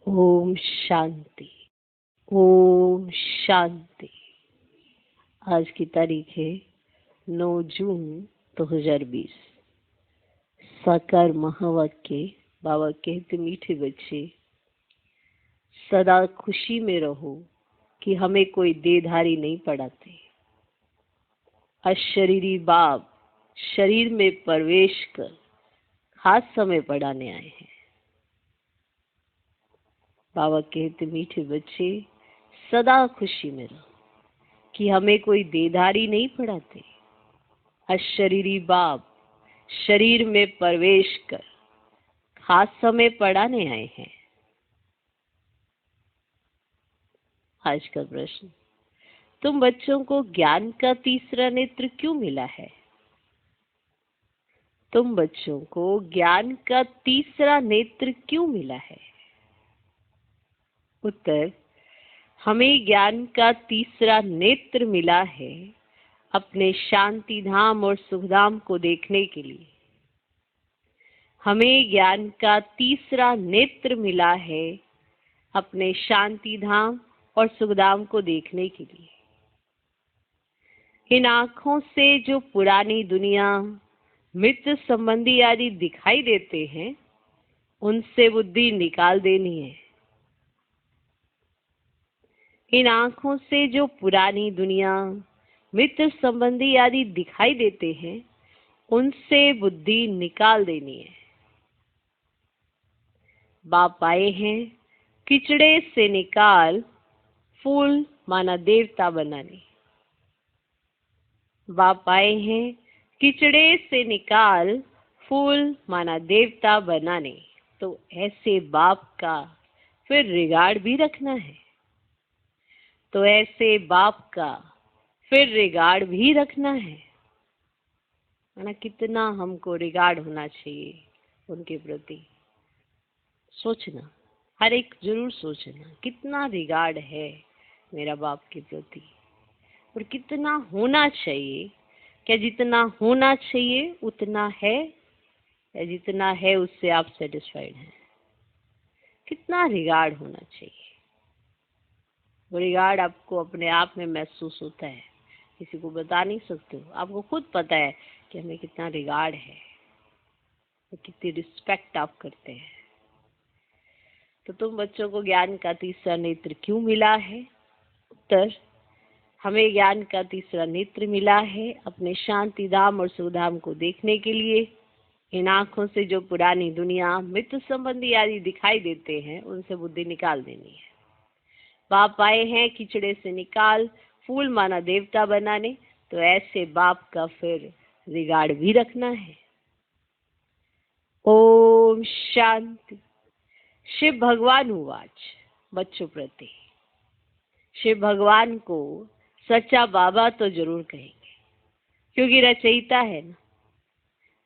ओम शांति। ओम शांति। आज की तारीख है 9 जून 2020। साकार महावाक्य। बाबा कहते, मीठे बच्चे सदा खुशी में रहो कि हमें कोई देहधारी नहीं पढ़ाते। अशरीरी बाप शरीर में प्रवेश कर खास समय पढ़ाने आए हैं। बाबा कहते, मीठे बच्चे सदा खुशी में रहो कि हमें कोई देहधारी नहीं पढ़ाते। अशरीरी बाप शरीर में प्रवेश कर खास समय पढ़ाने आए हैं। आज का प्रश्न, तुम बच्चों को ज्ञान का तीसरा नेत्र क्यों मिला है? तुम बच्चों को ज्ञान का तीसरा नेत्र क्यों मिला है? उत्तर, हमें ज्ञान का तीसरा नेत्र मिला है अपने शांति धाम और सुखधाम को देखने के लिए। हमें ज्ञान का तीसरा नेत्र मिला है अपने शांति धाम और सुखधाम को देखने के लिए। इन आँखों से जो पुरानी दुनिया, मित्र संबंधी आदि दिखाई देते हैं, उनसे बुद्धि निकाल देनी है। इन आँखों से जो पुरानी दुनिया, मित्र संबंधी आदि दिखाई देते हैं, उनसे बुद्धि निकाल देनी है। बाप आए हैं किचड़े से निकाल फूल माना देवता बनाने। बाप आए हैं किचड़े से निकाल फूल माना देवता बनाने। तो ऐसे बाप का फिर रिगार्ड भी रखना है। तो ऐसे बाप का फिर रिगार्ड भी रखना है ना। कितना हमको रिगार्ड होना चाहिए उनके प्रति। सोचना, हर एक जरूर सोचना, कितना रिगार्ड है मेरा बाप के प्रति और कितना होना चाहिए। क्या जितना होना चाहिए उतना है, या जितना है उससे आप सेटिस्फाइड हैं? कितना रिगार्ड होना चाहिए? वो रिगार्ड आपको अपने आप में महसूस होता है, किसी को बता नहीं सकते हो। आपको खुद पता है कि हमें कितना रिगार्ड है, कितनी रिस्पेक्ट आप करते हैं। तो तुम बच्चों को ज्ञान का तीसरा नेत्र क्यों मिला है? उत्तर, हमें ज्ञान का तीसरा नेत्र मिला है अपने शांति धाम और सुखधाम को देखने के लिए। इन आँखों से जो पुरानी दुनिया, मित्र संबंधी आदि दिखाई देते हैं, उनसे बुद्धि निकाल देनी है। बाप आए हैं किचड़े से निकाल फूल माना देवता बनाने। तो ऐसे बाप का फिर रिगार्ड भी रखना है। ओम शांति। शिव भगवान उवाच। बच्चों प्रति शिव भगवान को सच्चा बाबा तो जरूर कहेंगे, क्योंकि रचयिता है ना।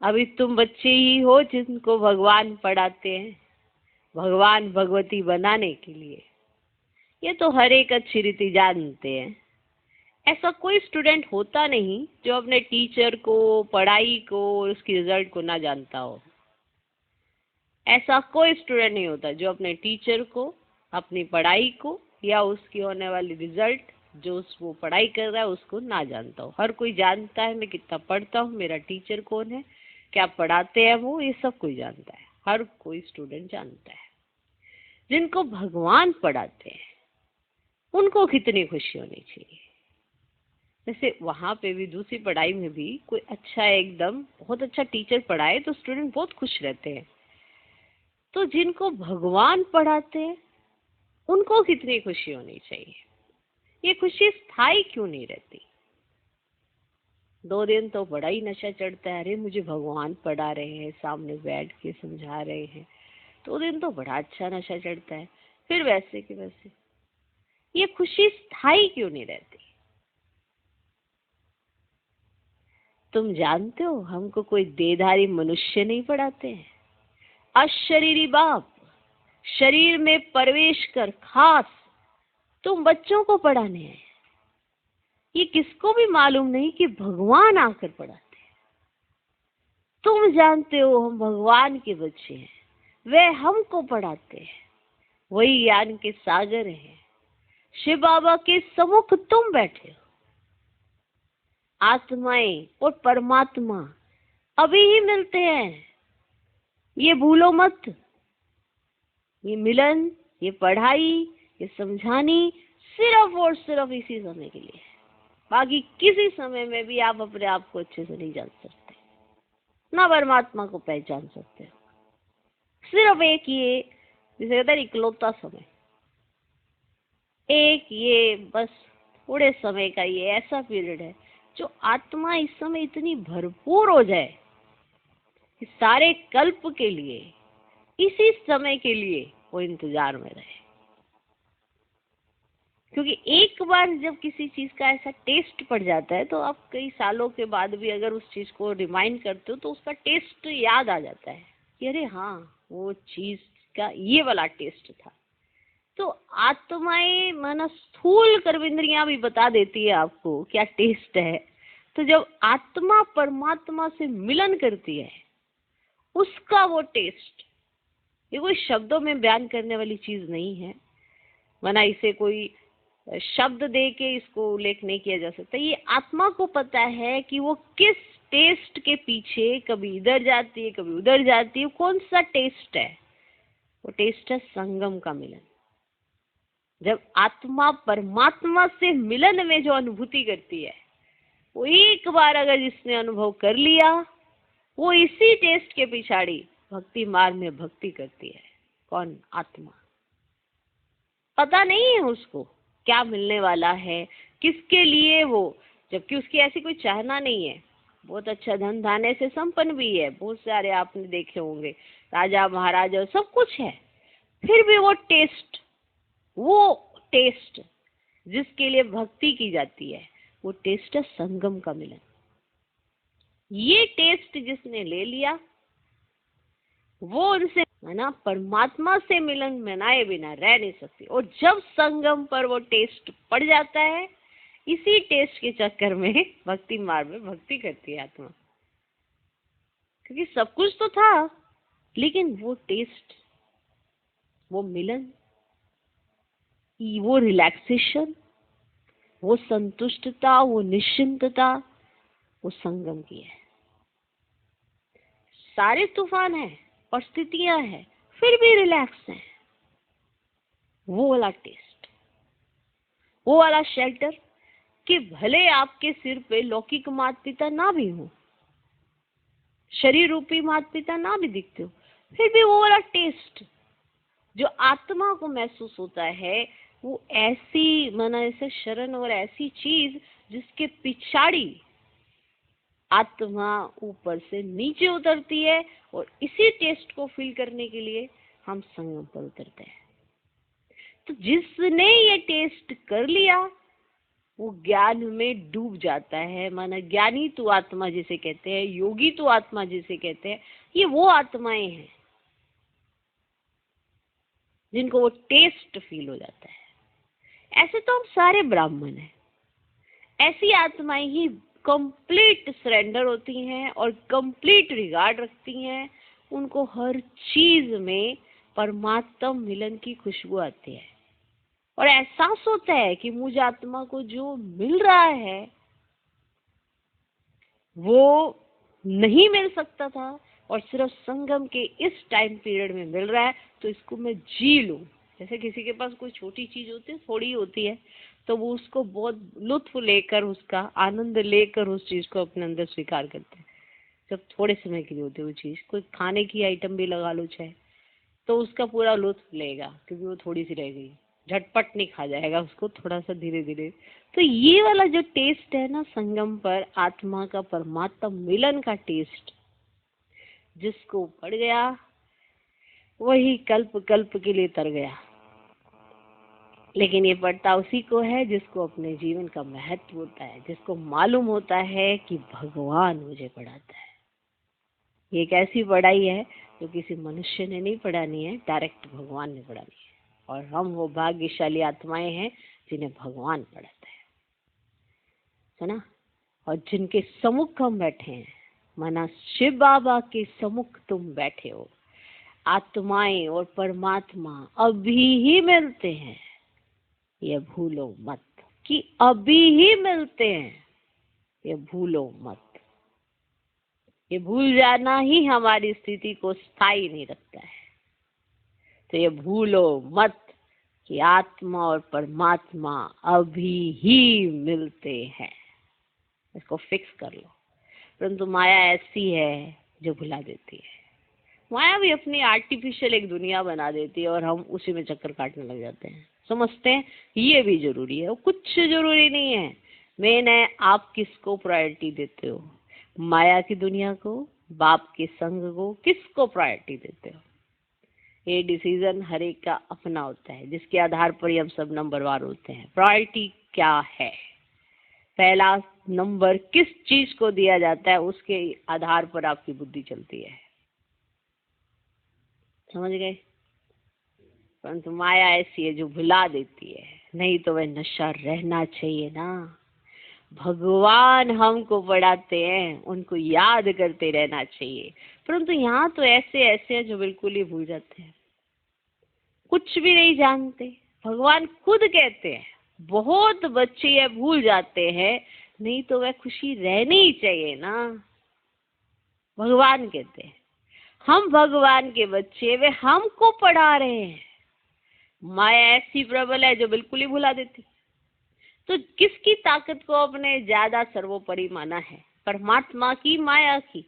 अभी तुम बच्चे ही हो जिनको भगवान पढ़ाते हैं, भगवान भगवती बनाने के लिए। ये तो हर एक अच्छी रीति जानते हैं। ऐसा कोई स्टूडेंट होता नहीं जो अपने टीचर को, पढ़ाई को और उसकी रिजल्ट को ना जानता हो। ऐसा कोई स्टूडेंट नहीं होता जो अपने टीचर को, अपनी पढ़ाई को या उसकी होने वाली रिजल्ट, जो वो पढ़ाई कर रहा है, उसको ना जानता हो। हर कोई जानता है मैं कितना पढ़ता हूँ, मेरा टीचर कौन है, क्या पढ़ाते हैं वो, ये सब कोई जानता है। हर कोई स्टूडेंट जानता है। जिनको भगवान पढ़ाते हैं उनको कितनी खुशी होनी चाहिए। जैसे वहां पे भी, दूसरी पढ़ाई में भी कोई अच्छा, एकदम बहुत अच्छा टीचर पढ़ाए तो स्टूडेंट बहुत खुश रहते हैं। तो जिनको भगवान पढ़ाते हैं उनको कितनी खुशी होनी चाहिए। ये खुशी स्थायी क्यों नहीं रहती? 2 दिन तो बड़ा ही नशा चढ़ता है, अरे मुझे भगवान पढ़ा रहे हैं, सामने बैठ के समझा रहे हैं। 2 दिन तो बड़ा अच्छा नशा चढ़ता है, फिर वैसे के वैसे। ये खुशी स्थायी क्यों नहीं रहती? तुम जानते हो हमको कोई देहधारी मनुष्य नहीं पढ़ाते हैं। अशरीरी बाप शरीर में प्रवेश कर खास तुम बच्चों को पढ़ाने हैं। ये किसको भी मालूम नहीं कि भगवान आकर पढ़ाते हैं। तुम जानते हो हम भगवान के बच्चे हैं, वे हमको पढ़ाते हैं। वही ज्ञान के सागर हैं। शिव बाबा के सम्मुख तुम बैठे हो। आत्माएं और परमात्मा अभी ही मिलते हैं, ये भूलो मत। ये मिलन, ये पढ़ाई, ये समझानी सिर्फ और सिर्फ इसी समय के लिए है। बाकी किसी समय में भी आप अपने आप को अच्छे से नहीं जान सकते, ना परमात्मा को पहचान सकते हो। सिर्फ एक ये, जिसे कहते हैं इकलौता समय, एक ये बस थोड़े समय का ये ऐसा पीरियड है जो आत्मा इस समय इतनी भरपूर हो जाए कि सारे कल्प के लिए, इसी समय के लिए वो इंतजार में रहे। क्योंकि एक बार जब किसी चीज का ऐसा टेस्ट पड़ जाता है तो आप कई सालों के बाद भी अगर उस चीज को रिमाइंड करते हो तो उसका टेस्ट याद आ जाता है कि अरे हाँ, वो चीज का ये वाला टेस्ट था। तो आत्माएं माना स्थूल कर्मेंद्रियां भी बता देती है आपको क्या टेस्ट है। तो जब आत्मा परमात्मा से मिलन करती है, उसका वो टेस्ट, ये कोई शब्दों में बयान करने वाली चीज नहीं है। माना इसे कोई शब्द दे के इसको उल्लेख नहीं किया जा सकता। ये आत्मा को पता है कि वो किस टेस्ट के पीछे कभी इधर जाती है, कभी उधर जाती है। कौन सा टेस्ट है? वो टेस्ट है संगम का मिलन। जब आत्मा परमात्मा से मिलन में जो अनुभूति करती है, वो एक बार अगर जिसने अनुभव कर लिया, वो इसी टेस्ट के पिछाड़ी भक्ति मार्ग में भक्ति करती है। कौन? आत्मा। पता नहीं है उसको क्या मिलने वाला है, किसके लिए वो, जबकि उसकी ऐसी कोई चाहना नहीं है। बहुत अच्छा धन धान्य से संपन्न भी है, बहुत सारे आपने देखे होंगे, राजा महाराजा सब कुछ है। फिर भी वो टेस्ट जिसके लिए भक्ति की जाती है, वो टेस्ट है संगम का मिलन। ये टेस्ट जिसने ले लिया, वो उनसे है ना परमात्मा से मिलन मनाए बिना रह नहीं सकती। और जब संगम पर वो टेस्ट पड़ जाता है, इसी टेस्ट के चक्कर में भक्ति मार्ग में भक्ति करती है आत्मा। क्योंकि सब कुछ तो था, लेकिन वो टेस्ट, वो मिलन, वो रिलैक्सेशन, वो संतुष्टता, वो निश्चिंतता, वो संगम की है। सारे तूफान है, परिस्थितियां हैं, फिर भी रिलैक्स है। वो वाला टेस्ट, वो वाला शेल्टर कि भले आपके सिर पे लौकिक माता पिता ना भी हो, शरीर रूपी माता पिता ना भी दिखते हो, फिर भी वो वाला टेस्ट जो आत्मा को महसूस होता है, वो ऐसी माना ऐसे शरण और ऐसी चीज जिसके पिछाड़ी आत्मा ऊपर से नीचे उतरती है। और इसी टेस्ट को फील करने के लिए हम संगम पर उतरते हैं। तो जिसने ये टेस्ट कर लिया, वो ज्ञान में डूब जाता है। माना ज्ञानी तो आत्मा जिसे कहते हैं, योगी तो आत्मा जिसे कहते हैं, ये वो आत्माएं हैं जिनको वो टेस्ट फील हो जाता है। ऐसे तो हम सारे ब्राह्मण हैं। ऐसी आत्माएं ही कंप्लीट सरेंडर होती हैं और कंप्लीट रिगार्ड रखती हैं। उनको हर चीज में परमात्मा मिलन की खुशबू आती है और एहसास होता है कि मुझ आत्मा को जो मिल रहा है वो नहीं मिल सकता था और सिर्फ संगम के इस टाइम पीरियड में मिल रहा है, तो इसको मैं जी लूं। जैसे किसी के पास कोई छोटी चीज होती है, थोड़ी होती है, तो वो उसको बहुत लुत्फ लेकर, उसका आनंद लेकर उस चीज को अपने अंदर स्वीकार करते हैं। जब थोड़े समय के लिए होती है वो चीज, कोई खाने की आइटम भी लगा लो चाहे, तो उसका पूरा लुत्फ लेगा क्योंकि वो थोड़ी सी रह गई, झटपट नहीं खा जाएगा उसको, थोड़ा सा धीरे धीरे। तो ये वाला जो टेस्ट है ना संगम पर आत्मा का परमात्मा मिलन का टेस्ट, जिसको पड़ गया वही कल्प कल्प के लिए तर गया। लेकिन ये पड़ता उसी को है जिसको अपने जीवन का महत्व होता है, जिसको मालूम होता है कि भगवान मुझे पढ़ाता है। ये एक ऐसी पढ़ाई है जो किसी मनुष्य ने नहीं पढ़ानी है, डायरेक्ट भगवान ने पढ़ानी है। और हम वो भाग्यशाली आत्माएं हैं जिन्हें भगवान पढ़ाता है ना। और जिनके सम्मुख हम बैठे हैं, माना शिव बाबा के सम्मुख तुम बैठे हो। आत्माएं और परमात्मा अभी ही मिलते हैं, ये भूलो मत कि अभी ही मिलते हैं, ये भूलो मत। ये भूल जाना ही हमारी स्थिति को स्थायी नहीं रखता है। तो ये भूलो मत कि आत्मा और परमात्मा अभी ही मिलते हैं, इसको फिक्स कर लो। परंतु माया ऐसी है जो भुला देती है। माया भी अपनी आर्टिफिशियल एक दुनिया बना देती है और हम उसी में चक्कर काटने लग जाते हैं, समझते हैं ये भी जरूरी है। कुछ जरूरी नहीं है। मेन है आप किसको प्रायोरिटी देते हो, माया की दुनिया को, बाप के संग को, किसको प्रायोरिटी देते हो। ये डिसीजन हर एक का अपना होता है, जिसके आधार पर ही हम सब नंबरवार होते हैं। प्रायोरिटी क्या है, पहला नंबर किस चीज को दिया जाता है, उसके आधार पर आपकी बुद्धि चलती है। समझ गए। परंतु माया ऐसी है जो भुला देती है। नहीं तो वह नशा रहना चाहिए ना। भगवान हमको पढ़ाते हैं, उनको याद करते रहना चाहिए। परंतु यहाँ तो ऐसे ऐसे हैं जो बिल्कुल ही भूल जाते हैं, कुछ भी नहीं जानते। भगवान खुद कहते हैं बहुत बच्चे ये भूल जाते हैं, नहीं तो वह खुशी रहनी चाहिए ना। भगवान कहते हैं हम भगवान के बच्चे, वे हमको पढ़ा रहे हैं। माया ऐसी प्रबल है जो बिल्कुल ही भुला देती। तो किसकी ताकत को अपने ज्यादा सर्वोपरि माना है, परमात्मा की, माया की?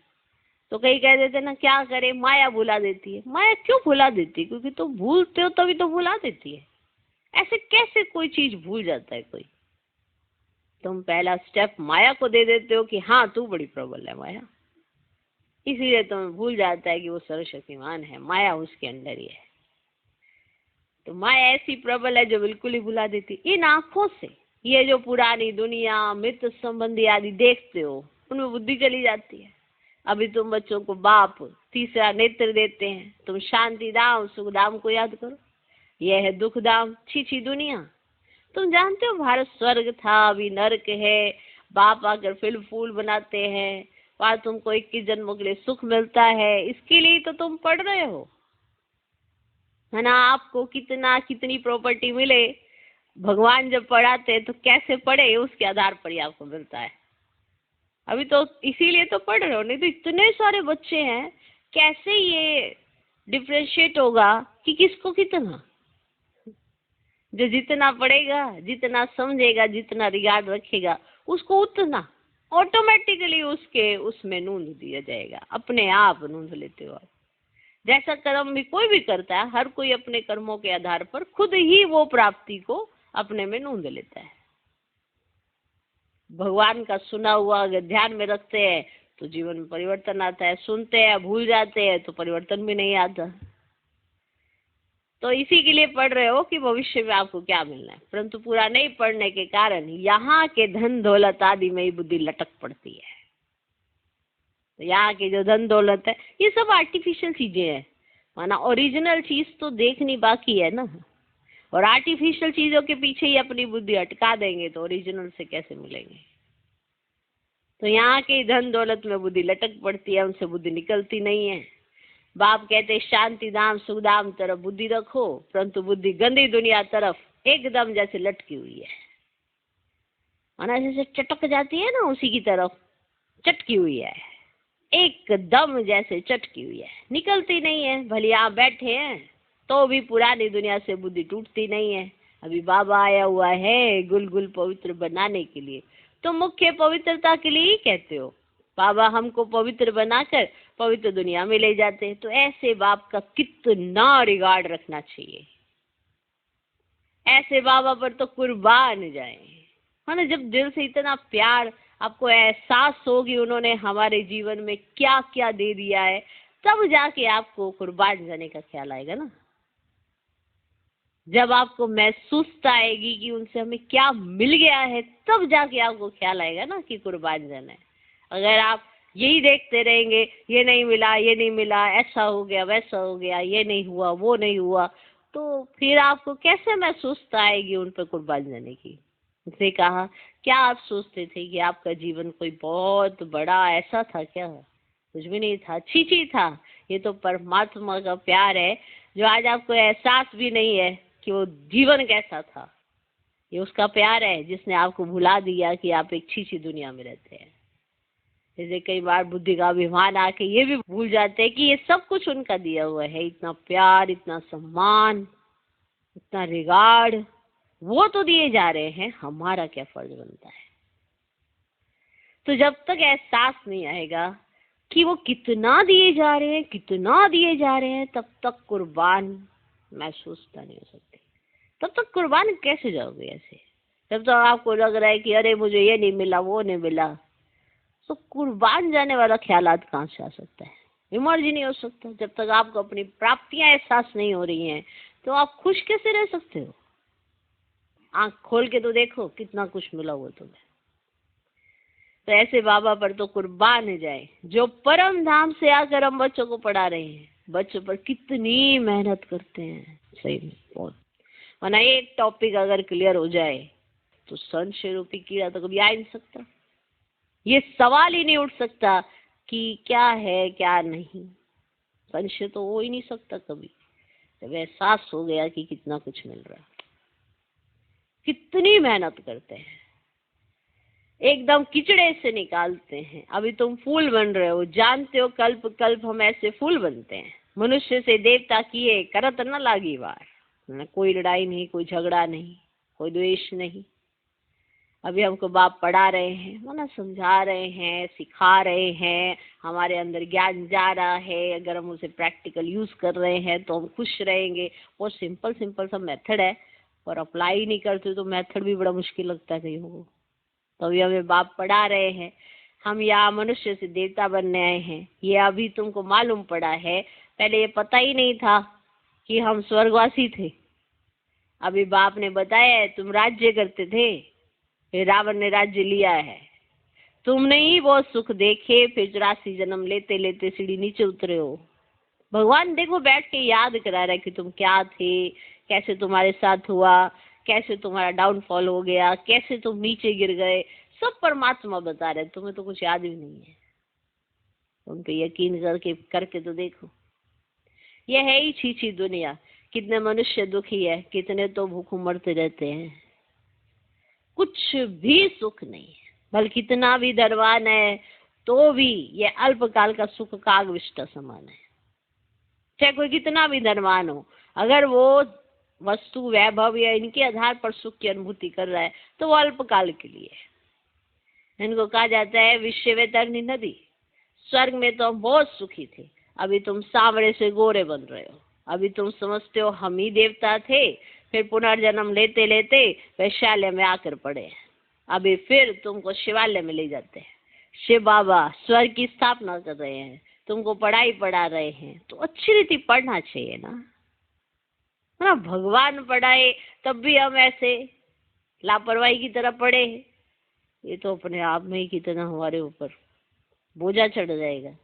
तो कई कह देते ना क्या करे, माया भुला देती है। माया क्यों भुला देती है? क्योंकि तुम भूलते हो तभी तो भुला देती है। ऐसे कैसे कोई चीज भूल जाता है कोई? तुम पहला स्टेप माया को दे देते हो कि हाँ तू बड़ी प्रबल है माया, इसीलिए तुम्हें भूल जाता है कि वो सर्वशक्तिमान है, माया उसके अंदर ही है। तो माया ऐसी प्रबल है जो बिल्कुल ही भुला देती। इन आंखों से ये जो पुरानी दुनिया, मित्र संबंधी आदि देखते हो, उनमें बुद्धि चली जाती है। अभी तुम बच्चों को बाप तीसरा नेत्र देते हैं, तुम शांति धाम सुख धाम को याद करो, यह है दुख धाम, छी दुनिया। तुम जानते हो भारत स्वर्ग था, अभी नरक है। बाप आकर फिर फूल बनाते हैं, वहां तुमको 21 जन्मों के लिए सुख मिलता है। इसके लिए तो तुम पढ़ रहे हो, है ना। आपको कितना कितनी प्रॉपर्टी मिले, भगवान जब पढ़ाते हैं तो कैसे पढ़े उसके आधार पर ही आपको मिलता है। अभी तो इसीलिए तो पढ़ रहे हो, नहीं तो इतने सारे बच्चे हैं, कैसे ये डिफ्रेंशिएट होगा कि किसको कितना? जो जितना पढ़ेगा, जितना समझेगा, जितना रिगार्ड रखेगा, उसको उतना ऑटोमेटिकली उसके उसमें नूंद दिया जाएगा। अपने आप नूंद लेते हो आप। जैसा कर्म भी कोई भी करता है, हर कोई अपने कर्मों के आधार पर खुद ही वो प्राप्ति को अपने में नूंद लेता है। भगवान का सुना हुआ अगर ध्यान में रखते हैं तो जीवन में परिवर्तन आता है, सुनते हैं भूल जाते हैं तो परिवर्तन भी नहीं आता। तो इसी के लिए पढ़ रहे हो कि भविष्य में आपको क्या मिलना है। परंतु पूरा नहीं पढ़ने के कारण यहाँ के धन दौलत आदि में ही बुद्धि लटक पड़ती है। तो यहाँ की जो धन दौलत है ये सब आर्टिफिशियल चीजें हैं, माना ओरिजिनल चीज तो देखनी बाकी है ना। और आर्टिफिशियल चीजों के पीछे ही अपनी बुद्धि अटका देंगे तो ओरिजिनल से कैसे मिलेंगे। तो यहाँ की धन दौलत में बुद्धि लटक पड़ती है, उनसे बुद्धि निकलती नहीं है। बाप कहते शांति धाम सुख धाम तरफ बुद्धि रखो, परंतु बुद्धि गंदी दुनिया तरफ एकदम जैसे लटकी हुई है, माना जैसे चटक जाती है ना, उसी की तरफ चटकी हुई है, एकदम जैसे चटकी हुई है, निकलती नहीं है। भले यहाँ बैठे हैं तो भी पुरानी दुनिया से बुद्धि टूटती नहीं है। अभी बाबा आया हुआ है गुल गुल पवित्र बनाने के लिए, तो मुख्य पवित्रता के लिए ही कहते हो। बाबा हमको पवित्र बनाकर पवित्र दुनिया में ले जाते हैं। तो ऐसे बाप का कितना रिगार्ड रखना चाहिए, ऐसे बाबा पर तो कुर्बान जाए, है ना। जब दिल से इतना प्यार आपको एहसास होगी उन्होंने हमारे जीवन में क्या क्या दे दिया है, तब जाके आपको कुर्बान जाने का ख्याल आएगा ना। जब आपको महसूसता आएगी कि उनसे हमें क्या मिल गया है, तब जाके आपको ख्याल आएगा ना कि कुर्बान जाना है। अगर आप यही देखते रहेंगे, ये नहीं मिला, ये नहीं मिला, ऐसा हो गया, वैसा हो गया, ये नहीं हुआ, वो नहीं हुआ, तो फिर आपको कैसे महसूसता आएगी उन पर कुर्बान जाने की। उसने कहा क्या आप सोचते थे कि आपका जीवन कोई बहुत बड़ा ऐसा था क्या? कुछ भी नहीं था, छी था। ये तो परमात्मा का प्यार है जो आज आपको एहसास भी नहीं है कि वो जीवन कैसा था। ये उसका प्यार है जिसने आपको भुला दिया कि आप एक छीछी दुनिया में रहते हैं। जैसे कई बार बुद्धि का अभिमान आके ये भी भूल जाते हैं कि ये सब कुछ उनका दिया हुआ है, इतना प्यार, इतना सम्मान, इतना रिगार्ड, वो तो दिए जा रहे हैं, हमारा क्या फर्ज बनता है। तो जब तक एहसास नहीं आएगा कि वो कितना दिए जा रहे हैं, कितना दिए जा रहे हैं, तब तक कुर्बान महसूसता नहीं हो सकती। तब तक कुर्बान कैसे जाओगे ऐसे? जब तक आपको लग रहा है कि अरे मुझे ये नहीं मिला, वो नहीं मिला, तो कुर्बान जाने वाला ख्यालात कहाँ से आ सकता है? इमर्ज ही नहीं हो सकता। जब तक आपको अपनी प्राप्तियां एहसास नहीं हो रही हैं तो आप खुश कैसे रह सकते हो? आंख खोल के तो देखो कितना कुछ मिला हुआ तुम्हें। तो ऐसे बाबा पर तो कुर्बान जाए जो परम धाम से आकर हम बच्चों को पढ़ा रहे हैं। बच्चों पर कितनी मेहनत करते हैं, सही में बहुत। वरना एक टॉपिक अगर क्लियर हो जाए तो संशय रूपी कीड़ा तो कभी आ ही नहीं सकता। ये सवाल ही नहीं उठ सकता कि क्या है क्या नहीं। संशय तो हो ही नहीं सकता कभी, जब एहसास हो गया कि कितना कुछ मिल रहा है। कितनी मेहनत करते हैं, एकदम कीचड़े से निकालते हैं। अभी तुम फूल बन रहे हो, जानते हो कल्प कल्प हम ऐसे फूल बनते हैं। मनुष्य से देवता किए करत न लागी वार। न कोई लड़ाई नहीं, कोई झगड़ा नहीं, कोई द्वेष नहीं। अभी हमको बाप पढ़ा रहे हैं, माना समझा रहे हैं, सिखा रहे हैं, हमारे अंदर ज्ञान जा रहा है। अगर हम उसे प्रैक्टिकल यूज कर रहे हैं तो हम खुश रहेंगे। वो सिंपल सिंपल सा मेथड है, और अप्लाई नहीं करते तो मेथड भी बड़ा मुश्किल लगता है कहीं को। तो अभी हमें बाप पढ़ा रहे हैं, हम यहाँ मनुष्य से देवता बनने आए हैं। ये अभी तुमको मालूम पड़ा है, पहले ये पता ही नहीं था कि हम स्वर्गवासी थे। अभी बाप ने बताया है तुम राज्य करते थे, फिर रावण ने राज्य लिया है। तुमने ही बहुत सुख देखे, फिर 84 जन्म लेते लेते सीढ़ी नीचे उतरे हो। भगवान देखो बैठ के याद करा रहा है कि तुम क्या थे, कैसे तुम्हारे साथ हुआ, कैसे तुम्हारा डाउनफॉल हो गया, कैसे तुम नीचे गिर गए। सब परमात्मा बता रहे, तुम्हें तो कुछ याद भी नहीं है। उन पे यकीन करके तो देखो। यह है ही छीछी दुनिया। कितने मनुष्य दुखी है, कितने तो भूख मरते रहते हैं, कुछ भी सुख नहीं है। बल्कि कितना भी धनवान है तो भी ये अल्पकाल का सुख कागविष्ट समान है। चाहे कोई कितना भी धनवान हो, अगर वो वस्तु वैभव या इनके आधार पर सुख की अनुभूति कर रहा है तो वो अल्पकाल के लिए है। इनको कहा जाता है विश्ववेतरणी नदी। स्वर्ग में तो हम बहुत सुखी थे, अभी तुम सांवरे से गोरे बन रहे हो। अभी तुम समझते हो हम ही देवता थे, फिर पुनर्जन्म लेते लेते वैशाल्य में आकर पड़े। अभी फिर तुमको शिवालय में ले जाते हैं। शिव बाबा स्वर्ग की स्थापना कर रहे हैं, तुमको पढ़ाई पढ़ा रहे हैं, तो अच्छी रीति पढ़ना चाहिए ना। है ना? भगवान पढ़ाए तब भी हम ऐसे लापरवाही की तरह पढ़े, ये तो अपने आप में ही कितना हमारे ऊपर बोझा चढ़ जाएगा।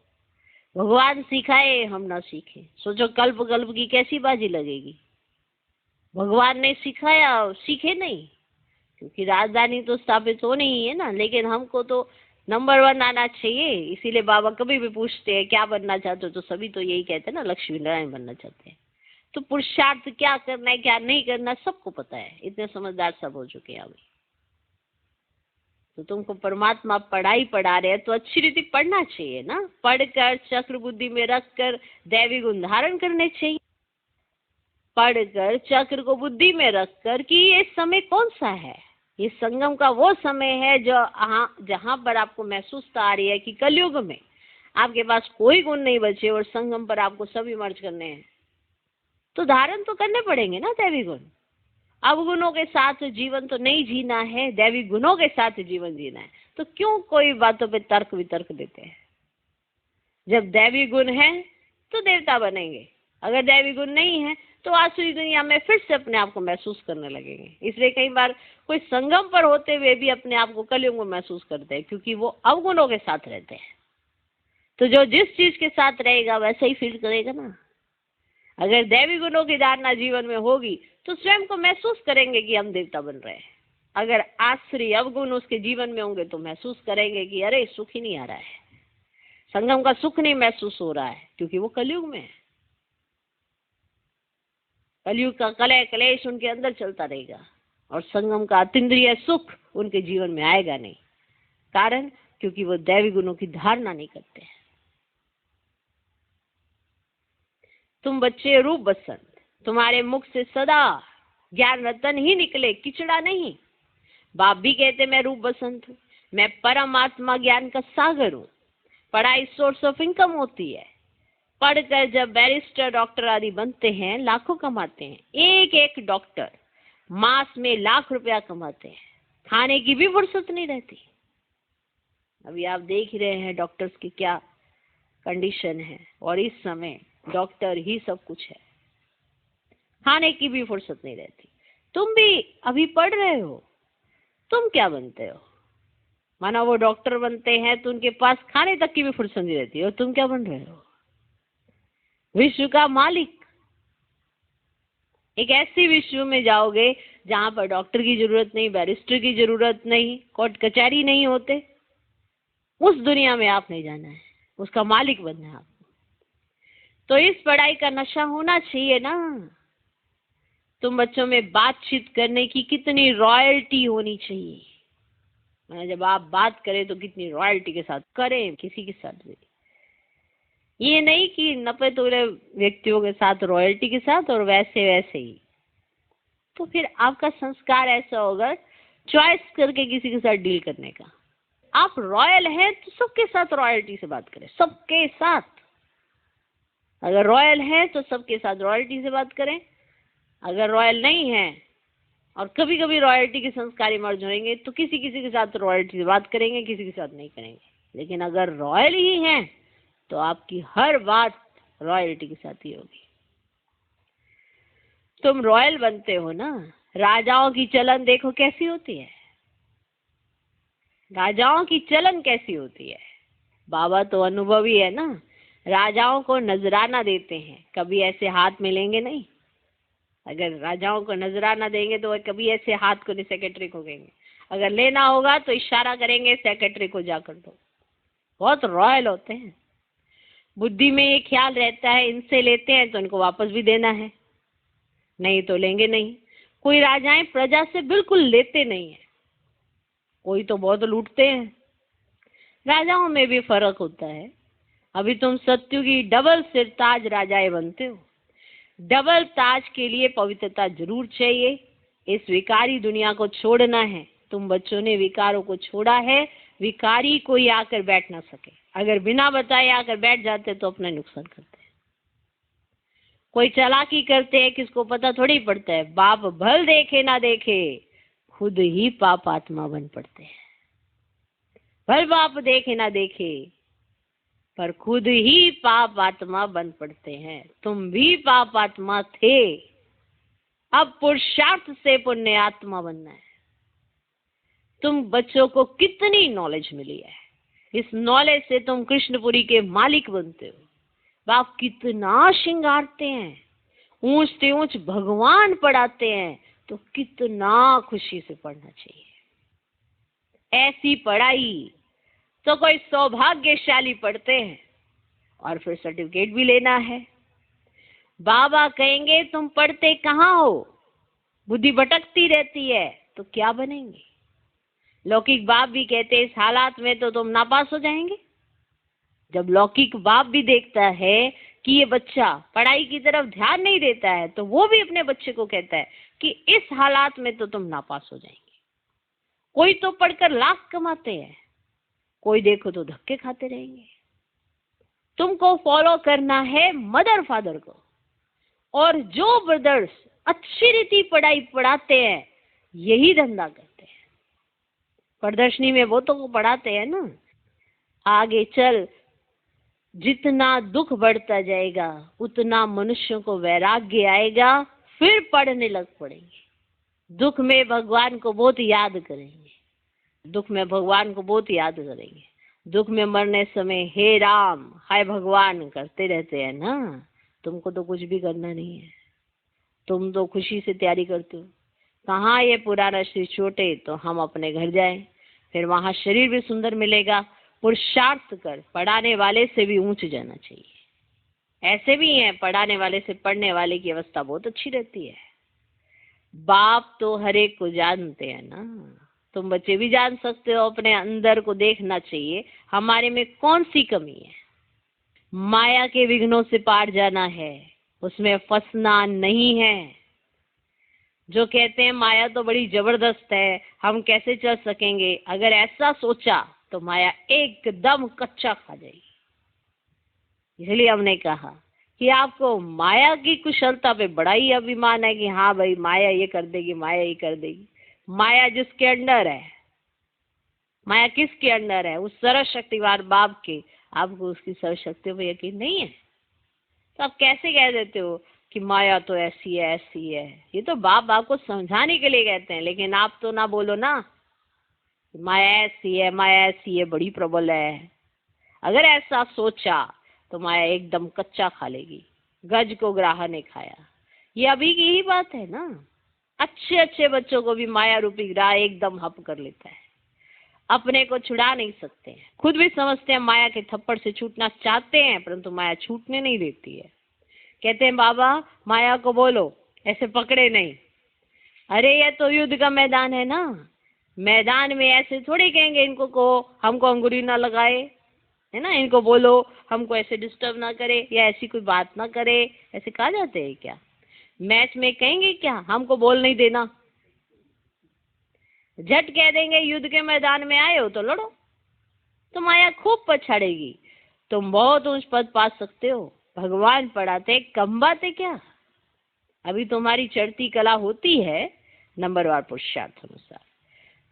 भगवान सिखाए हम ना सीखे, सोचो कल्प कल्प की कैसी बाजी लगेगी। भगवान ने सिखाया, सीखे नहीं, क्योंकि राजधानी तो स्थापित होनी ही है ना। लेकिन हमको तो नंबर 1 आना चाहिए। इसीलिए बाबा कभी भी पूछते हैं क्या बनना चाहते हो, तो सभी तो यही कहते हैं ना, लक्ष्मी नारायण बनना चाहते हैं। तो पुरुषार्थ क्या करना है क्या नहीं करना सबको पता है, इतने समझदार सब हो चुके हैं अभी। तो तुमको परमात्मा पढ़ाई पढ़ा रहे हैं तो अच्छी रीति पढ़ना चाहिए ना। पढ़कर चक्र बुद्धि में रख कर दैवी गुण धारण करने चाहिए। पढ़कर चक्र को बुद्धि में रखकर कि ये समय कौन सा है, ये संगम का वो समय है जो जहाँ पर आपको महसूस आ रही है कि कलयुग में आपके पास कोई गुण नहीं बचे और संगम पर आपको सभी मर्ज करने हैं, तो धारण तो करने पड़ेंगे ना दैवी गुण। अवगुणों के साथ जीवन तो नहीं जीना है, दैवी गुणों के साथ जीवन जीना है। तो क्यों कोई बातों पे तर्क वितर्क देते हैं? जब दैवी गुण है तो देवता बनेंगे, अगर दैवी गुण नहीं है तो आसुरी दुनिया में फिर से अपने आप को महसूस करने लगेंगे। इसलिए कई बार कोई संगम पर होते हुए भी अपने आप को कलयुग में महसूस करते हैं, क्योंकि वो अवगुणों के साथ रहते हैं। तो जो जिस चीज के साथ रहेगा वैसा ही फील करेगा ना। अगर दैवी गुणों की धारणा जीवन में होगी तो स्वयं को महसूस करेंगे कि हम देवता बन रहे हैं। अगर आश्री अवगुण उसके जीवन में होंगे तो महसूस करेंगे कि अरे सुख ही नहीं आ रहा है। संगम का सुख नहीं महसूस हो रहा है क्योंकि वो कलयुग में है। कलयुग का कलह कलेश उनके अंदर चलता रहेगा और संगम का अतीन्द्रिय सुख उनके जीवन में आएगा नहीं। कारण क्योंकि वो दैवी गुणों की धारणा नहीं करते हैं। तुम बच्चे रूप बसंत, तुम्हारे मुख से सदा ज्ञान रतन ही निकले, किचड़ा नहीं। बाप भी कहते मैं रूप बसंत हूँ, मैं परमात्मा ज्ञान का सागर हूँ। पढ़ाई सोर्स ऑफ इनकम होती है। पढ़कर जब बैरिस्टर डॉक्टर आदि बनते हैं, लाखों कमाते हैं। एक एक डॉक्टर मास में लाख रुपया कमाते हैं, खाने की भी फुर्सत नहीं रहती। अभी आप देख ही रहे हैं डॉक्टर्स की क्या कंडीशन है, और इस समय डॉक्टर ही सब कुछ है, खाने की भी फुर्सत नहीं रहती। तुम भी अभी पढ़ रहे हो, तुम क्या बनते हो? मानो वो डॉक्टर बनते हैं तो उनके पास खाने तक की भी फुर्सत नहीं रहती, और तुम क्या बन रहे हो? विश्व का मालिक। एक ऐसी विश्व में जाओगे जहां पर डॉक्टर की जरूरत नहीं, बैरिस्टर की जरूरत नहीं, कोर्ट कचहरी नहीं होते। उस दुनिया में आपने जाना है, उसका मालिक बनना है आपको। तो इस पढ़ाई का नशा होना चाहिए ना। तुम बच्चों में बातचीत करने की कितनी रॉयल्टी होनी चाहिए। जब आप बात करें तो कितनी रॉयल्टी के साथ करें, किसी के साथ भी। ये नहीं कि नपे तोड़े व्यक्तियों के साथ रॉयल्टी के साथ और वैसे वैसे ही। तो फिर आपका संस्कार ऐसा होगा चॉइस करके किसी के साथ डील करने का। आप रॉयल हैं तो सबके साथ रॉयल्टी से बात करें, सबके साथ। अगर रॉयल हैं तो सबके साथ रॉयल्टी से बात करें। अगर रॉयल नहीं है और कभी कभी रॉयल्टी के संस्कारी मर्ज होंगे तो किसी किसी के साथ रॉयल्टी से बात करेंगे, किसी के साथ नहीं करेंगे। लेकिन अगर रॉयल ही हैं तो आपकी हर बात रॉयल्टी के साथ ही होगी। तुम रॉयल बनते हो ना। राजाओं की चलन देखो कैसी होती है। राजाओं की चलन कैसी होती है। बाबा तो अनुभवी है ना। राजाओं को नजराना देते हैं, कभी ऐसे हाथ मिलेंगे नहीं। अगर राजाओं को नजराना देंगे तो वह कभी ऐसे हाथ को नहीं सेक्रेटरी को कहेंगे। अगर लेना होगा तो इशारा करेंगे सेक्रेटरी को जाकर दो। बहुत रॉयल होते हैं। बुद्धि में ये ख्याल रहता है इनसे लेते हैं तो इनको वापस भी देना है, नहीं तो लेंगे नहीं। कोई राजाएं प्रजा से बिल्कुल लेते नहीं है, कोई तो बहुत लूटते हैं। राजाओं में भी फर्क होता है। अभी तुम सत्युगी डबल सिरताज राजाएं बनते हो। डबल ताज के लिए पवित्रता जरूर चाहिए। इस विकारी दुनिया को छोड़ना है। तुम बच्चों ने विकारों को छोड़ा है। विकारी कोई आकर बैठ ना सके। अगर बिना बताए आकर बैठ जाते तो अपना नुकसान करते हैं। कोई चालाकी करते हैं, किसको पता थोड़ी पड़ता है। बाप भल देखे ना देखे खुद ही पाप आत्मा बन पड़ते हैं। भल बाप देखे ना देखे पर खुद ही पाप आत्मा बन पड़ते हैं। तुम भी पाप आत्मा थे, अब पुरुषार्थ से पुण्य आत्मा बनना है। तुम बच्चों को कितनी नॉलेज मिली है। इस नॉलेज से तुम कृष्णपुरी के मालिक बनते हो। बाप कितना श्रृंगारते हैं, ऊंच से ऊंच भगवान पढ़ाते हैं, तो कितना खुशी से पढ़ना चाहिए। ऐसी पढ़ाई तो कोई सौभाग्यशाली पढ़ते हैं और फिर सर्टिफिकेट भी लेना है। बाबा कहेंगे तुम पढ़ते कहाँ हो, बुद्धि भटकती रहती है, तो क्या बनेंगे। लौकिक बाप भी कहते इस हालात में तो तुम नापास हो जाएंगे। जब लौकिक बाप भी देखता है कि ये बच्चा पढ़ाई की तरफ ध्यान नहीं देता है, तो वो भी अपने बच्चे को कहता है कि इस हालात में तो तुम नापास हो जाएंगे। कोई तो पढ़कर लाख कमाते हैं, कोई देखो तो धक्के खाते रहेंगे। तुमको फॉलो करना है मदर फादर को, और जो ब्रदर्स अच्छी रीति पढ़ाई पढ़ाते हैं यही धंधा करते हैं। प्रदर्शनी में वो तो पढ़ाते हैं ना, आगे चल जितना दुख बढ़ता जाएगा उतना मनुष्यों को वैराग्य आएगा, फिर पढ़ने लग पड़ेंगे। दुख में भगवान को बहुत याद करेंगे, दुख में भगवान को बहुत याद करेंगे। दुख में मरने समय हे राम हाय भगवान करते रहते हैं ना। तुमको तो कुछ भी करना नहीं है, तुम तो खुशी से तैयारी करते हो। कहाँ ये पुराना शरीर छोटे तो हम अपने घर जाएं, फिर वहां शरीर भी सुंदर मिलेगा, पुरुषार्थ कर पढ़ाने वाले से भी ऊंच जाना चाहिए। ऐसे भी हैं पढ़ाने वाले से पढ़ने वाले की अवस्था बहुत अच्छी रहती है। बाप तो हर एक को जानते हैं ना, तुम बच्चे भी जान सकते हो। अपने अंदर को देखना चाहिए, हमारे में कौन सी कमी है। माया के विघ्नों से पार जाना है, उसमें फंसना नहीं है। जो कहते हैं माया तो बड़ी जबरदस्त है, हम कैसे चल सकेंगे, अगर ऐसा सोचा तो माया एकदम कच्चा खा जाएगी। इसलिए हमने कहा कि आपको माया की कुशलता पे बड़ा ही अभिमान है कि हाँ भाई माया ये कर देगी, माया ये कर देगी। माया जिसके अंडर है, माया किसके अंडर है? उस सर्वशक्तिवान बाप के। आपको उसकी सर्वशक्तियों पर यकीन नहीं है तो आप कैसे कह देते हो कि माया तो ऐसी है ऐसी है? ये तो बाप आपको समझाने के लिए कहते हैं, लेकिन आप तो ना बोलो ना माया ऐसी है, माया ऐसी है, बड़ी प्रबल है। अगर ऐसा सोचा तो माया एकदम कच्चा खा लेगी। गज को ग्राह ने खाया, ये अभी की ही बात है ना। अच्छे अच्छे बच्चों को भी माया रूपी ग्राह एकदम हप कर लेता है। अपने को छुड़ा नहीं सकते हैं, खुद भी समझते हैं माया के थप्पड़ से छूटना चाहते हैं, परंतु माया छूटने नहीं देती है। कहते हैं बाबा माया को बोलो ऐसे पकड़े नहीं। अरे ये तो युद्ध का मैदान है ना, मैदान में ऐसे थोड़ी कहेंगे इनको को हमको अंगुरी ना लगाए, है ना, इनको बोलो हमको ऐसे डिस्टर्ब ना करे या ऐसी कोई बात ना करे, ऐसे कहा जाते हैं क्या? मैच में कहेंगे क्या हमको बोल नहीं देना? झट कह देंगे युद्ध के मैदान में आए हो तो लड़ो, तो माया खूब पछाड़ेगी। तुम बहुत ऊंच पद पा सकते हो, भगवान पढ़ाते कम बातें क्या। अभी तुम्हारी चढ़ती कला होती है नंबरवार पुरुषार्थ अनुसार।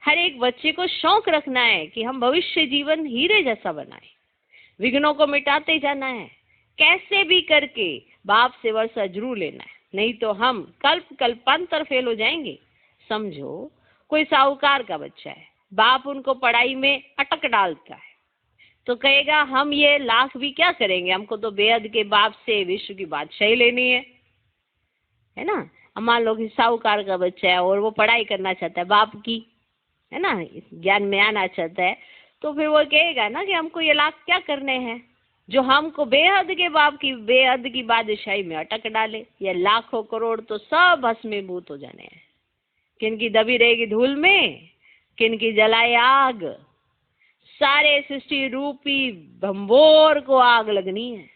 हर एक बच्चे को शौक रखना है कि हम भविष्य जीवन हीरे जैसा बनाए, विघ्नों को मिटाते जाना है। कैसे भी करके बाप से वर्षा जरूर लेना है, नहीं तो हम कल्पांतर फेल हो जाएंगे। समझो कोई साहूकार का बच्चा है, बाप उनको पढ़ाई में अटक डालता है तो कहेगा हम ये लाख भी क्या करेंगे, हमको तो बेहद के बाप से विश्व की बादशाही लेनी है ना। मान लो कि साहूकार का बच्चा है और वो पढ़ाई करना चाहता है बाप की, है ना, ज्ञान में आना चाहता है, तो फिर वो कहेगा ना कि हमको ये लाख क्या करने हैं जो हमको बेहद के बाप की बेहद की बादशाही में अटक डाले। ये लाखों करोड़ तो सब भस्मीभूत हो जाने हैं। किनकी दबी रहेगी धूल में, किनकी जलाए आग, सारे सृष्टि रूपी भंबोर को आग लगनी है।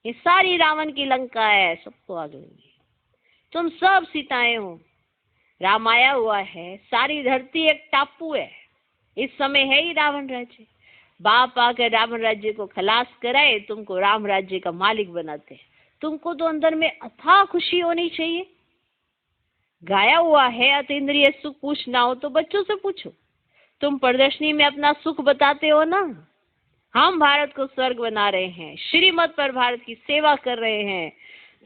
ये सारी रावण की लंका है, सबको आग लगनी है। तुम सब सीताएं हो, राम आया हुआ है, सारी धरती एक टापू है। इस समय है ही रावण राज्य। बाप आकर रावण राज्य को खलास कराए, तुमको राम राज्य का मालिक बनाते। तुमको तो अंदर में अथाह खुशी होनी चाहिए। गाया हुआ है अतीन्द्रिय सुख पूछना हो तो बच्चों से पूछो। तुम प्रदर्शनी में अपना सुख बताते हो ना, हम भारत को स्वर्ग बना रहे हैं, श्रीमत पर भारत की सेवा कर रहे हैं।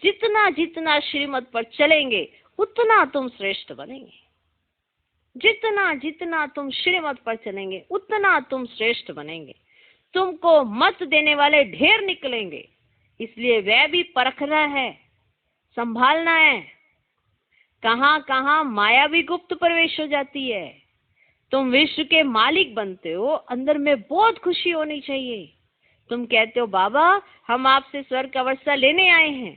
जितना जितना श्रीमत पर चलेंगे उतना तुम श्रेष्ठ बनेंगे। जितना जितना तुम श्रीमत पर चलेंगे उतना तुम श्रेष्ठ बनेंगे। तुमको मत देने वाले ढेर निकलेंगे, इसलिए वह भी परखना है, संभालना है। कहां कहां माया भी गुप्त प्रवेश हो जाती है। तुम विश्व के मालिक बनते हो, अंदर में बहुत खुशी होनी चाहिए। तुम कहते हो बाबा हम आपसे स्वर्ग का वर्षा लेने आए हैं।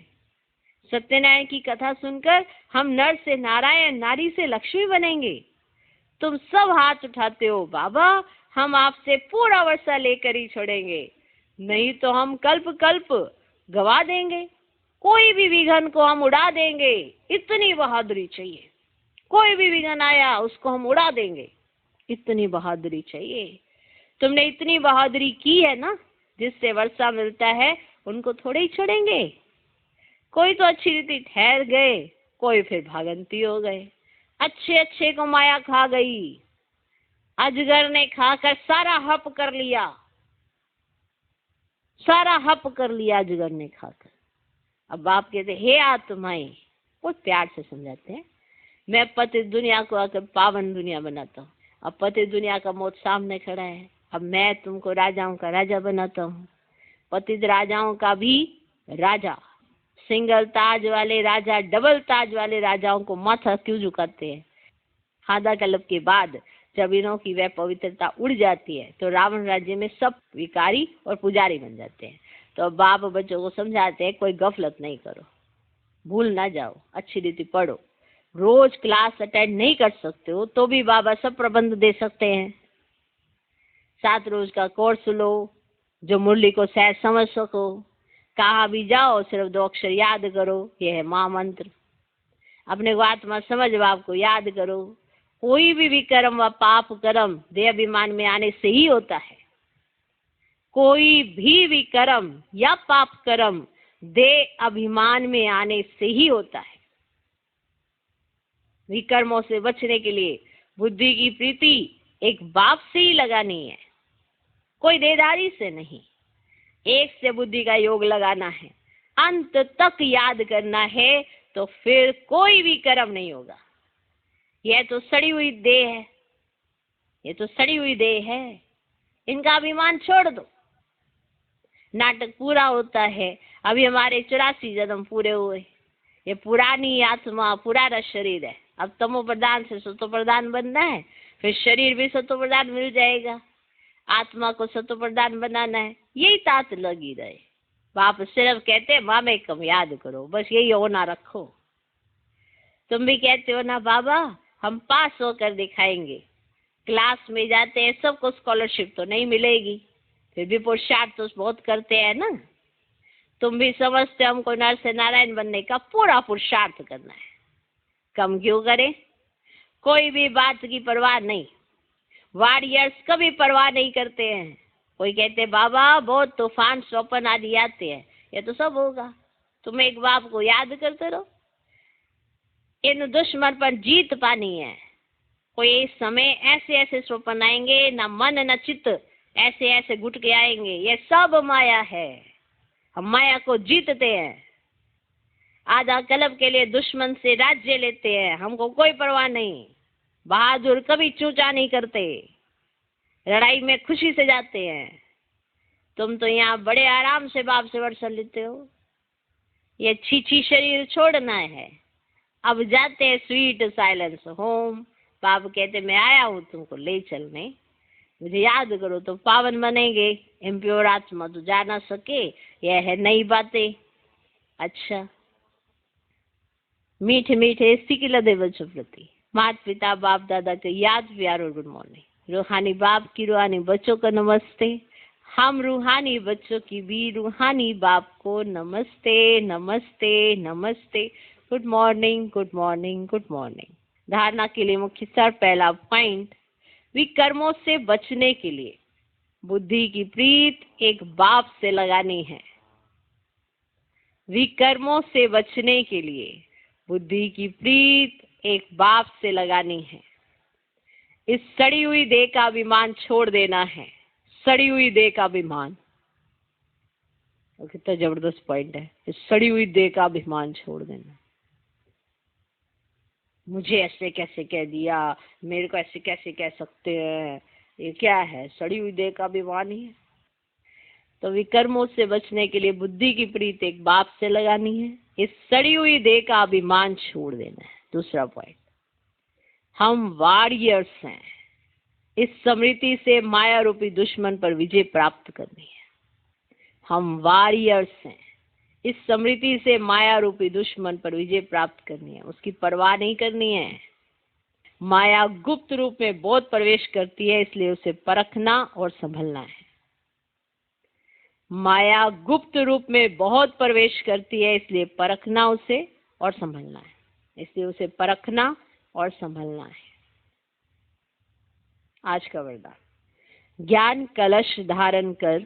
सत्यनारायण की कथा सुनकर हम नर से नारायण, नारी से लक्ष्मी बनेंगे। तुम सब हाथ उठाते हो बाबा हम आपसे पूरा वर्षा लेकर ही छोड़ेंगे, नहीं तो हम कल्प कल्प गवा देंगे। कोई भी विघन को हम उड़ा देंगे, इतनी बहादुरी चाहिए। कोई भी विघन आया उसको हम उड़ा देंगे, इतनी बहादुरी चाहिए। तुमने इतनी बहादुरी की है ना, जिससे वर्षा मिलता है उनको थोड़े ही छोड़ेंगे। कोई तो अच्छी रीति ठहर गए, कोई फिर भागंती हो गए। अच्छे अच्छे को माया खा गई, अजगर ने खाकर सारा हप कर लिया, सारा हप कर लिया अजगर ने खाकर। अब बाप कहते हे आत्माएं, बहुत प्यार से समझाते हैं, मैं पतित दुनिया को आकर पावन दुनिया बनाता हूँ। अब पतित दुनिया का मौत सामने खड़ा है, अब मैं तुमको राजाओं का राजा बनाता हूँ। पतित राजाओं का भी राजा, सिंगल ताज वाले राजा डबल ताज वाले राजाओं को माथा क्यों झुकाते हैं? खादा कलब के बाद जब इनों की वह पवित्रता उड़ जाती है तो रावण राज्य में सब विकारी और पुजारी बन जाते हैं। तो अब बाप बच्चों को समझाते हैं कोई गफलत नहीं करो, भूल ना जाओ, अच्छी रीति पढ़ो। रोज क्लास अटेंड नहीं कर सकते हो तो भी बाबा सब प्रबंध दे सकते हैं। 7 रोज का कोर्स लो जो मुरली को सहज समझ सको। कहाँ भी जाओ सिर्फ 2 अक्षर याद करो, यह है महामंत्र। अपने को आत्मा समझ बाप को याद करो। कोई भी विकर्म व पाप कर्म देह अभिमान में आने से ही होता है। कोई भी विकर्म या पाप कर्म देह अभिमान में आने से ही होता है। विकर्मों से बचने के लिए बुद्धि की प्रीति एक बाप से ही लगानी है, कोई देदारी से नहीं। एक से बुद्धि का योग लगाना है, अंत तक याद करना है, तो फिर कोई भी कर्म नहीं होगा। यह तो सड़ी हुई देह है, ये तो सड़ी हुई देह है, इनका अभिमान छोड़ दो। नाटक पूरा होता है, अभी हमारे 84 जन्म पूरे हुए। ये पुरानी आत्मा पुराना शरीर है, अब तमो प्रधान से सतो प्रधान बनना है, फिर शरीर भी सतो प्रधान मिल जाएगा। आत्मा को सतो प्रधान बनाना है, यही तात लगी रहे। बाप सिर्फ कहते हैं माँ में कम याद करो, बस यही होना रखो। तुम भी कहते हो ना बाबा हम पास होकर दिखाएंगे। क्लास में जाते हैं, सबको स्कॉलरशिप तो नहीं मिलेगी, फिर भी पुरुषार्थ तो बहुत करते हैं ना। तुम भी समझते हो हमको नर से नारायण बनने का पूरा पुरुषार्थ करना है, कम क्यों करें। कोई भी बात की परवाह नहीं, वॉरियर्स कभी परवाह नहीं करते हैं। कोई कहते बाबा बहुत तूफान स्वप्न आदि आते हैं, ये तो सब होगा, तुम एक बाप को याद करते रहो। इन दुश्मन पर जीत पानी है। कोई समय ऐसे ऐसे स्वप्न आएंगे, ना मन न चित्त ऐसे ऐसे घुट के आएंगे, ये सब माया है। हम माया को जीतते हैं। आधा कल्प के लिए दुश्मन से राज्य लेते हैं, हमको कोई परवाह नहीं। बहादुर कभी चूचा नहीं करते, लड़ाई में खुशी से जाते हैं। तुम तो यहाँ बड़े आराम से बाप से वर्षा लेते हो। ये छीछी शरीर छोड़ना है, अब जाते हैं स्वीट साइलेंस होम। बाप कहते मैं आया हूँ तुमको ले चलने, मुझे याद करो तो पावन बनेंगे। इम्प्योर आत्मा तो जा ना सके, यह है नई बातें। अच्छा, मीठे मीठे सिकिल दे बच्चों प्रति माता पिता बाप दादा के याद प्यार और गुड मॉर्निंग। रूहानी बाप की रूहानी बच्चों को नमस्ते। हम रूहानी बच्चों की भी रूहानी बाप को नमस्ते नमस्ते नमस्ते। Good morning good morning good morning. धारणा के लिए मुख्य सार पहला पॉइंट, विकर्मों से बचने के लिए बुद्धि की प्रीत एक बाप से लगानी है। विकर्मों से बचने के लिए बुद्धि की प्रीत एक बाप से लगानी है। इस सड़ी हुई देह का अभिमान छोड़ देना है। सड़ी हुई देह का अभिमान, कितना जबरदस्त पॉइंट है। इस सड़ी हुई देह का अभिमान छोड़ देना। मुझे ऐसे कैसे कह दिया, मेरे को ऐसे कैसे कह सकते हैं, ये क्या है? सड़ी हुई देह का अभिमान ही है। तो विकर्मों से बचने के लिए बुद्धि की प्रीत एक बाप से लगानी है। इस सड़ी हुई देह का अभिमान छोड़ देना है। दूसरा पॉइंट, हम वॉरियर्स हैं। इस स्मृति से माया रूपी दुश्मन पर विजय प्राप्त करनी है। हम वॉरियर्स हैं। इस स्मृति से माया रूपी दुश्मन पर विजय प्राप्त करनी है, उसकी परवाह नहीं करनी है। माया गुप्त रूप में बहुत प्रवेश करती है, इसलिए उसे परखना और संभलना है। माया गुप्त रूप में बहुत प्रवेश करती है, इसलिए परखना उसे और संभलना है। इसलिए उसे परखना और संभलना है। आज का वरदान, ज्ञान कलश धारण कर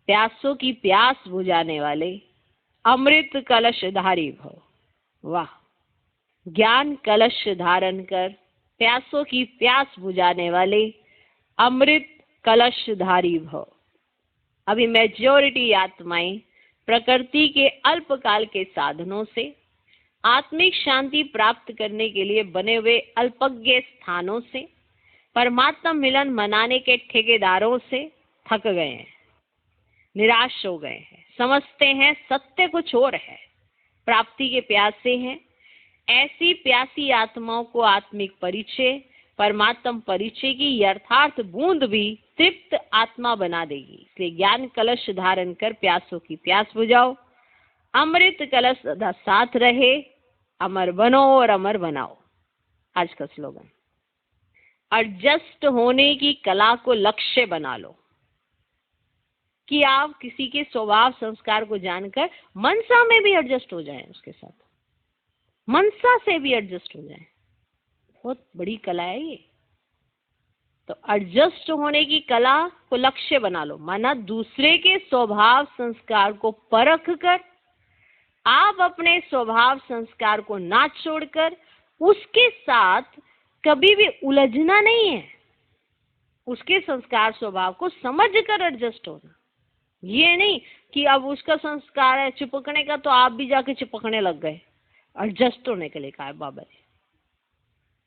प्यासों की प्यास बुझाने वाले अमृत कलशधारी भव। वाह! ज्ञान कलश धारण कर प्यासों की प्यास बुझाने वाले अमृत कलशधारी भव। अभी मेजॉरिटी आत्माएं प्रकृति के अल्पकाल के साधनों से आत्मिक शांति प्राप्त करने के लिए बने हुए अल्पज्ञ स्थानों से परमात्मा मिलन मनाने के ठेकेदारों से थक गए हैं, निराश हो गए हैं। समझते हैं सत्य कुछ और है, प्राप्ति के प्यासे हैं। ऐसी प्यासी आत्माओं को आत्मिक परिचय परमात्म परिचय की यथार्थ बूंद भी तृप्त आत्मा बना देगी। इसलिए ज्ञान कलश धारण कर प्यासों की प्यास बुझाओ, अमृत कलश सदा साथ रहे, अमर बनो और अमर बनाओ। आज का स्लोगन। एडजस्ट होने की कला को लक्ष्य बना लो कि आप किसी के स्वभाव संस्कार को जानकर मनसा में भी एडजस्ट हो जाएं, उसके साथ मनसा से भी एडजस्ट हो जाएं। बहुत बड़ी कला है ये। तो एडजस्ट होने की कला को लक्ष्य बना लो, माना दूसरे के स्वभाव संस्कार को परख कर आप अपने स्वभाव संस्कार को ना छोड़कर उसके साथ कभी भी उलझना नहीं है। उसके संस्कार स्वभाव को समझकर एडजस्ट होना। ये नहीं कि अब उसका संस्कार है चिपकने का तो आप भी जाके चिपकने लग गए। एडजस्ट होने के लिए कहा है बाबा ने।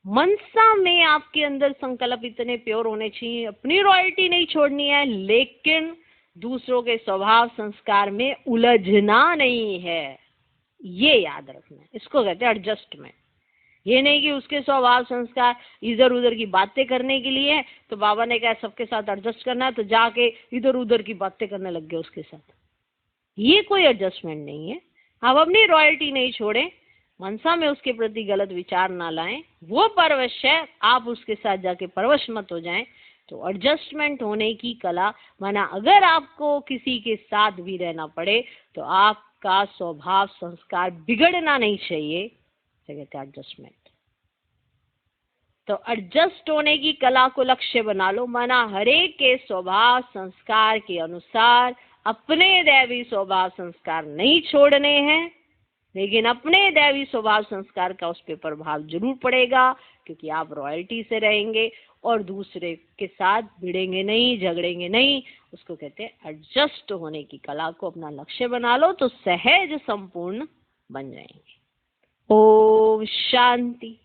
मनसा में आपके अंदर संकल्प इतने प्योर होने चाहिए, अपनी रॉयल्टी नहीं छोड़नी है, लेकिन दूसरों के स्वभाव संस्कार में उलझना नहीं है। ये याद रखना है। इसको कहते हैं एडजस्टमेंट। ये नहीं कि उसके स्वभाव संस्कार इधर उधर की बातें करने के लिए है तो बाबा ने कहा सबके साथ एडजस्ट करना है तो जाके इधर उधर की बातें करने लग गए उसके साथ। ये कोई एडजस्टमेंट नहीं है। आप अपनी रॉयल्टी नहीं छोड़ें, मनसा में उसके प्रति गलत विचार ना लाएं, वो परवश है, आप उसके साथ जाके परवश मत हो जाएं। तो एडजस्टमेंट होने की कला, माना अगर आपको किसी के साथ भी रहना पड़े तो आपका स्वभाव संस्कार बिगड़ना नहीं चाहिए, कहते हैं एडजस्टमेंट। तो एडजस्ट होने की कला को लक्ष्य बना लो, माना हरेक के स्वभाव संस्कार के अनुसार अपने दैवी स्वभाव संस्कार नहीं छोड़ने हैं, लेकिन अपने दैवी स्वभाव संस्कार का उस पर प्रभाव जरूर पड़ेगा, क्योंकि आप रॉयल्टी से रहेंगे और दूसरे के साथ भिड़ेंगे नहीं, झगड़ेंगे नहीं। उसको कहते हैं एडजस्ट होने की कला को अपना लक्ष्य बना लो तो सहज संपूर्ण बन जाएंगे। ओम शांति।